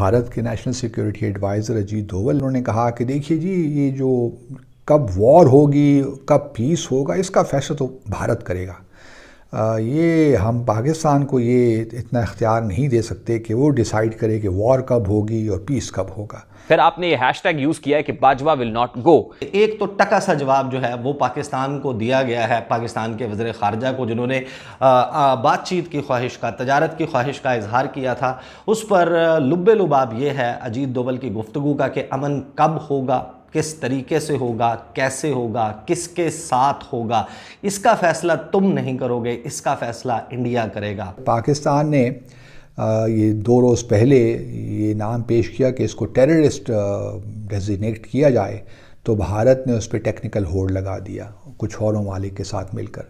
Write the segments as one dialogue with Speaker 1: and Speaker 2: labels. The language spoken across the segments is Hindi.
Speaker 1: भारत के national security adviser Ajit Doval, उन्होंने कहा कि देखिए जी, ये जो कब वॉर होगी, कब पीस होगा, इसका फैसला तो भारत करेगा। ये हम पाकिस्तान को ये इतना इख्तियार नहीं दे सकते कि वो डिसाइड करे कि वॉर कब होगी और पीस कब होगा।
Speaker 2: फिर आपने ये हैशटैग यूज किया है कि बाजवा विल नॉट गो।
Speaker 3: एक तो टका सा जवाब जो है वो पाकिस्तान को दिया गया है, पाकिस्तान के वज़ीर ख़ारजा को, जिन्होंने बातचीत की ख्वाहिश का, तजारत की ख्वाहिश का इजहार किया था। उस पर लुब्बे लुबाब ये है अजीत डोवल की गुफ्तगू का कि अमन कब होगा, किस तरीके से होगा, कैसे होगा, किसके साथ होगा, इसका फ़ैसला तुम नहीं करोगे, इसका फ़ैसला इंडिया करेगा।
Speaker 1: पाकिस्तान ने ये 2 रोज़ पहले ये नाम पेश किया कि इसको टेररिस्ट डेजिग्नेट किया जाए, तो भारत ने उस पर टेक्निकल होल्ड लगा दिया कुछ और ममालिक के साथ मिलकर।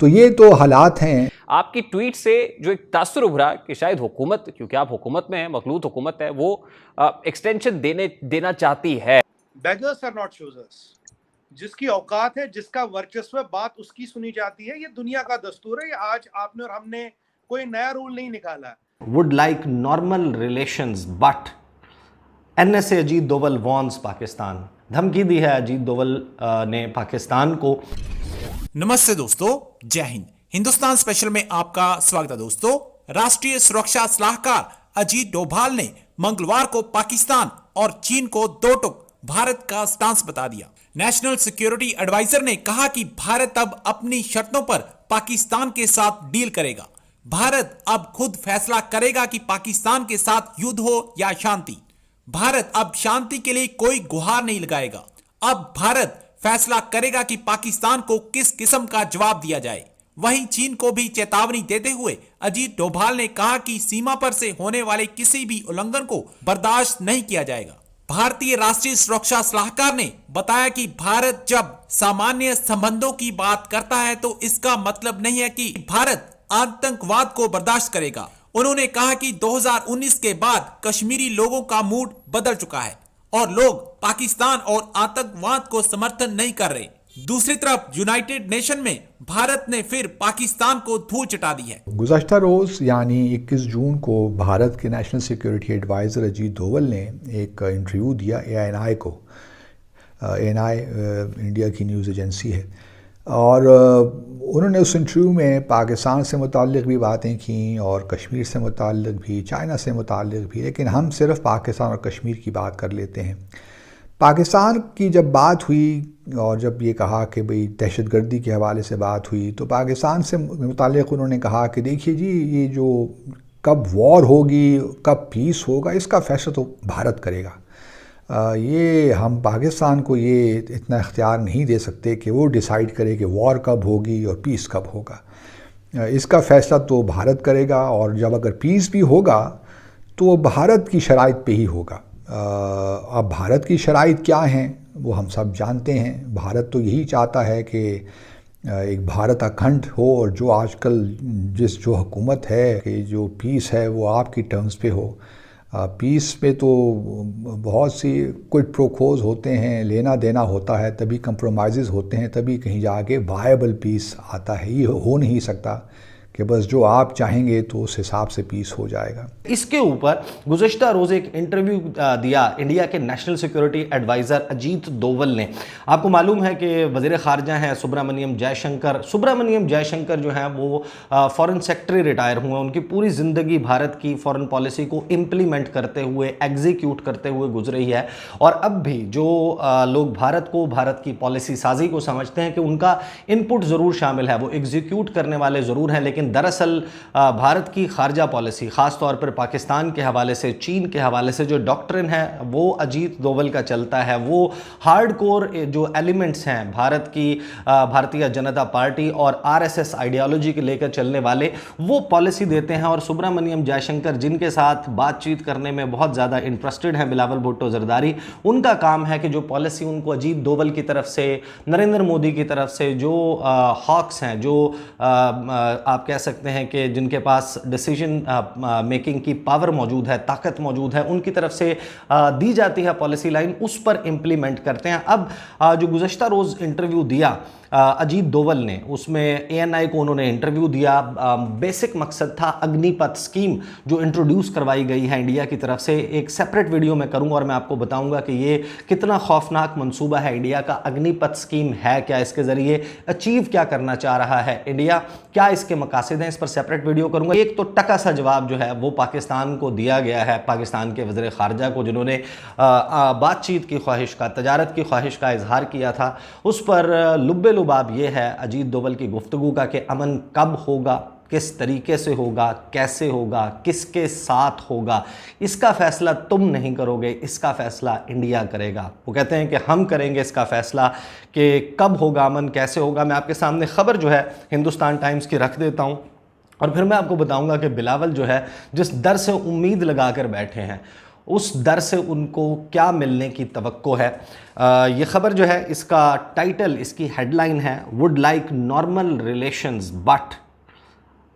Speaker 1: तो ये तो हालात हैं।
Speaker 2: आपकी ट्वीट से जो एक तासुर उभरा कि शायद हुकूमत, क्योंकि आप हुकूमत में हैं, मखलूत हुकूमत है, वो एक्सटेंशन देना चाहती है।
Speaker 4: Beggars are not choosers. जिसकी औकात है, जिसका वर्चस्व, बात उसकी सुनी जाती है। ये दुनिया का दस्तूर है। ये आज आपने और हमने कोई नया रूल नहीं निकाला है।
Speaker 3: Would like normal relations, but NSA Ajit Doval warns Pakistan. धमकी दी है अजीत डोवल ने पाकिस्तान को।
Speaker 5: नमस्ते दोस्तों, जय हिंद। हिंदुस्तान स्पेशल में आपका स्वागत है दोस्तों। राष्ट्रीय सुरक्षा सलाहकार अजीत डोभाल ने मंगलवार को पाकिस्तान और चीन को दो टुक भारत का स्टांस बता दिया। नेशनल सिक्योरिटी एडवाइजर ने कहा कि भारत अब अपनी शर्तों पर पाकिस्तान के साथ डील करेगा। भारत अब खुद फैसला करेगा कि पाकिस्तान के साथ युद्ध हो या शांति। भारत अब शांति के लिए कोई गुहार नहीं लगाएगा। अब भारत फैसला करेगा कि पाकिस्तान को किस किस्म का जवाब दिया जाए। वहीं चीन को भी चेतावनी देते हुए अजीत डोभाल ने कहा कि सीमा पर से होने वाले किसी भी उल्लंघन को बर्दाश्त नहीं किया जाएगा। भारतीय राष्ट्रीय सुरक्षा सलाहकार ने बताया कि भारत जब सामान्य संबंधों की बात करता है तो इसका मतलब नहीं है कि भारत आतंकवाद को बर्दाश्त करेगा। उन्होंने कहा कि 2019 के बाद कश्मीरी लोगों का मूड बदल चुका है और लोग पाकिस्तान और आतंकवाद को समर्थन नहीं कर रहे। दूसरी तरफ यूनाइटेड नेशन में भारत ने फिर पाकिस्तान को धूल चटा दी है।
Speaker 1: गुज़श्ता रोज़ यानी 21 जून को भारत के national security adviser Ajit Doval ने एक इंटरव्यू दिया ANI को। ANI इंडिया की न्यूज़ एजेंसी है, और उन्होंने उस इंटरव्यू में पाकिस्तान से मुताल्लिक़ भी बातें की और कश्मीर से मुताल्लिक़ भी, चाइना से मुताल्लिक़ भी, लेकिन हम सिर्फ पाकिस्तान और कश्मीर की बात कर लेते हैं। पाकिस्तान की जब बात हुई और जब ये कहा कि भाई दहशतगर्दी के हवाले से बात हुई, तो पाकिस्तान से मुताल्लिक़ उन्होंने कहा कि देखिए जी, ये जो कब वॉर होगी, कब पीस होगा, इसका फैसला तो भारत करेगा। ये हम पाकिस्तान को ये इतना इख्तियार नहीं दे सकते कि वो डिसाइड करे कि वॉर कब होगी और पीस कब होगा। इसका फ़ैसला तो भारत करेगा, और जब अगर पीस भी होगा तो भारत की शराइत पे ही होगा। अब भारत की शराइत क्या हैं वो हम सब जानते हैं। भारत तो यही चाहता है कि एक भारत अखंड हो, और जो आजकल जो हुकूमत है कि जो पीस है वो आपकी टर्म्स पे हो। पीस पे तो बहुत सी क्विड प्रो क्वोज होते हैं, लेना देना होता है, तभी कंप्रोमाइज़ होते हैं, तभी कहीं जाके वायबल पीस आता है। ये हो नहीं सकता कि बस जो आप चाहेंगे तो उस हिसाब से पीस हो जाएगा।
Speaker 3: इसके ऊपर गुज़श्ता रोज़ एक इंटरव्यू दिया इंडिया के national security adviser Ajit Doval ने। आपको मालूम है कि वज़ीर ख़ारजा हैं सुब्रमण्यम जयशंकर जो हैं वो फॉरेन सेक्रेटरी रिटायर हुए। उनकी पूरी ज़िंदगी भारत की फ़ॉरेन पॉलिसी को इम्प्लीमेंट करते हुए, एग्जीक्यूट करते हुए गुजरी है। और अब भी जो लोग भारत को, भारत की पॉलिसी साजी को समझते हैं कि उनका इनपुट ज़रूर शामिल है, वो एग्जीक्यूट करने वाले ज़रूर हैं, लेकिन दरअसल भारत की खारजा पॉलिसी, ख़ास तौर पर पाकिस्तान के हवाले से, चीन के हवाले से जो डॉक्ट्रिन है वो अजीत डोवल का चलता है। वो हार्डकोर जो एलिमेंट्स हैं भारत की, भारतीय जनता पार्टी और RSS आइडियोलॉजी के लेकर चलने वाले, वो पॉलिसी देते हैं। और सुब्रमण्यम जयशंकर, जिनके साथ बातचीत करने में बहुत ज़्यादा इंटरेस्टेड हैं बिलावल भुट्टो जरदारी, उनका काम है कि जो पॉलिसी उनको अजीत डोवल की तरफ से, नरेंद्र मोदी की तरफ से, जो हॉक्स हैं, जो आप कह सकते हैं कि जिनके पास डिसीजन मेकिंग की पावर मौजूद है, ताकत मौजूद है, उनकी तरफ से दी जाती है पॉलिसी लाइन, उस पर इम्प्लीमेंट करते हैं। अब जो गुज़श्ता रोज़ इंटरव्यू दिया अजीत डोवल ने, उसमें ANI को उन्होंने इंटरव्यू दिया। बेसिक मकसद था अग्निपथ स्कीम जो इंट्रोड्यूस करवाई गई है इंडिया की तरफ से। एक सेपरेट वीडियो मैं करूंगा और मैं आपको बताऊंगा कि ये कितना खौफनाक मंसूबा है इंडिया का। अग्निपथ स्कीम है क्या, इसके जरिए अचीव क्या करना चाह रहा है इंडिया, क्या इसके मकासद हैं, इस पर सेपरेट वीडियो करूंगा। एक तो टका सा जवाब जो है वो पाकिस्तान को दिया गया है, पाकिस्तान के वज़ीर ख़ारजा को, जिन्होंने बातचीत की ख्वाहिश का, तजारत की ख्वाहिश का इजहार किया था। उस पर लुब्बे लुबाब ये है अजीत डोवल की गुफ्तगू का कि अमन कब होगा, किस तरीके से होगा, कैसे होगा, किसके साथ होगा, इसका फैसला तुम नहीं करोगे, इसका फैसला इंडिया करेगा। वो कहते हैं कि हम करेंगे इसका फैसला कि कब होगा अमन, कैसे होगा। मैं आपके सामने खबर जो है हिंदुस्तान टाइम्स की रख देता हूँ और फिर मैं आपको बताऊंगा कि बिलावल जो है जिस डर से उम्मीद लगा कर बैठे हैं, उस डर से उनको क्या मिलने की तवक्को है। ये खबर जो है, इसका टाइटल, इसकी हेडलाइन है, would like normal relations but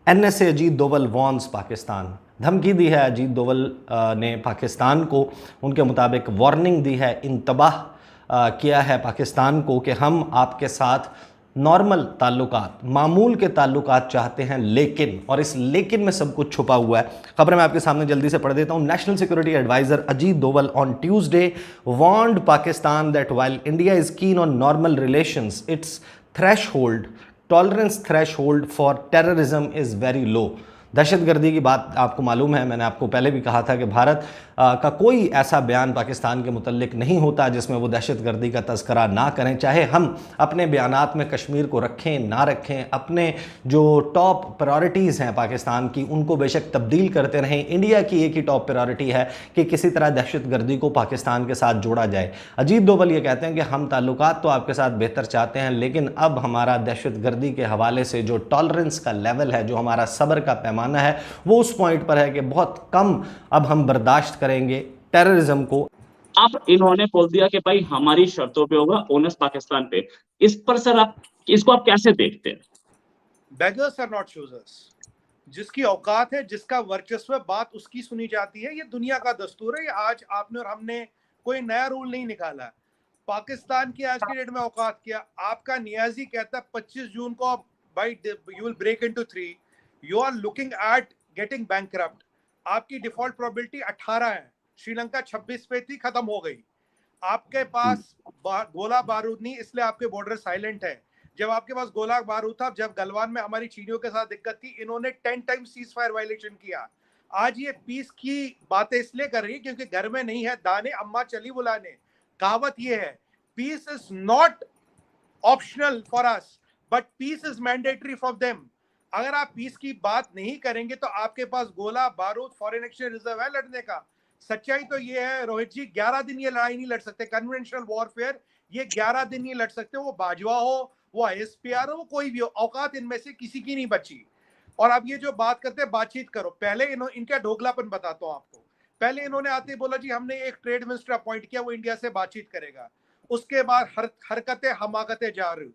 Speaker 3: NSA Ajit Doval warns Pakistan. धमकी दी है अजीत डोवल ने पाकिस्तान को, उनके मुताबिक वार्निंग दी है, इंतबाह किया है पाकिस्तान को कि हम आपके साथ नॉर्मल ताल्लुकात, मामूल के ताल्लुकात चाहते हैं, लेकिन, और इस लेकिन में सब कुछ छुपा हुआ है। खबर मैं आपके सामने जल्दी से पढ़ देता हूं। National security adviser Ajit Doval on Tuesday warned Pakistan that while India is keen on normal relations, its tolerance threshold for terrorism is very low. दहशतगर्दी की बात आपको मालूम है, मैंने आपको पहले भी कहा था कि भारत का कोई ऐसा बयान पाकिस्तान के मुतल्लिक नहीं होता जिसमें वो दहशतगर्दी का तज़करा ना करें, चाहे हम अपने बयानात में कश्मीर को रखें ना रखें। अपने जो टॉप प्रायोरिटीज़ हैं पाकिस्तान की, उनको बेशक तब्दील करते रहें। इंडिया की एक ही टॉप प्रायोरिटी है कि किसी तरह दहशतगर्दी को पाकिस्तान के साथ जोड़ा जाए। अजीत डोवल ये कहते हैं कि हम ताल्लुकात तो आपके साथ बेहतर चाहते हैं, लेकिन अब हमारा दहशतगर्दी के हवाले से जो टॉलरेंस का लेवल है, जो हमारा सब्र का पैमाना है, वो उस पॉइंट पर है कि बहुत कम अब हम बर्दाश्त करेंगे टेररिज्म को।
Speaker 6: अब इन्होंने बोल दिया कि भाई हमारी शर्तों पे होगा, ओनस पाकिस्तान पे। इस पर सर आप इसको आप कैसे देखते हैं?
Speaker 4: Beggars are not choosers. जिसकी औकात है, जिसका वर्चस्व, बात उसकी सुनी जाती है। ये दुनिया का दस्तूर है। ये आज आपने और हमने कोई नया रूल नहीं निकाला है। पाकिस्तान की आज की डेट में औकात क्या? आपका नियाजी कहता है 25 जून को भाई you will break into 3, you are looking at getting bankrupt. आपकी डिफॉल्ट प्रोबेबिलिटी 18 है, श्रीलंका 26 पे थी, खत्म हो गई। आपके पास गोला बारूद नहीं, इसलिए आपके बॉर्डर साइलेंट है। जब आपके पास गोला बारूद था, जब गलवान में हमारी चीनियों के साथ दिक्कत थी, इन्होंने 10 टाइम सीज फायर वायलेशन किया। आज ये पीस की बातें इसलिए कर रही है क्योंकि घर में नहीं है दाने, अम्मा चली बुलाने। कहावत ये है, peace is not optional for us but peace is mandatory for them. अगर आप पीस की बात नहीं करेंगे तो आपके पास गोला बारूद, फॉरेन एक्सचेंज रिजर्व है लड़ने का। सच्चाई तो ये है रोहित जी, 11 दिन ये लड़ाई नहीं लड़ सकते। कन्वेंशनल वॉरफेयर ये 11 दिन नहीं लड़ सकते। वो बाजवा हो, वो ISPR हो, वो कोई भी हो, औकात इनमें से किसी की नहीं बची। और अब ये जो बात करते हैं बातचीत करो, पहले इनका ढोगलापन बताता हूँ आपको। पहले इन्होंने आते ही बोला जी हमने एक ट्रेड मिनिस्टर अपॉइंट किया, वो इंडिया से बातचीत करेगा। उसके बाद हरकतें हमाकतें जारी।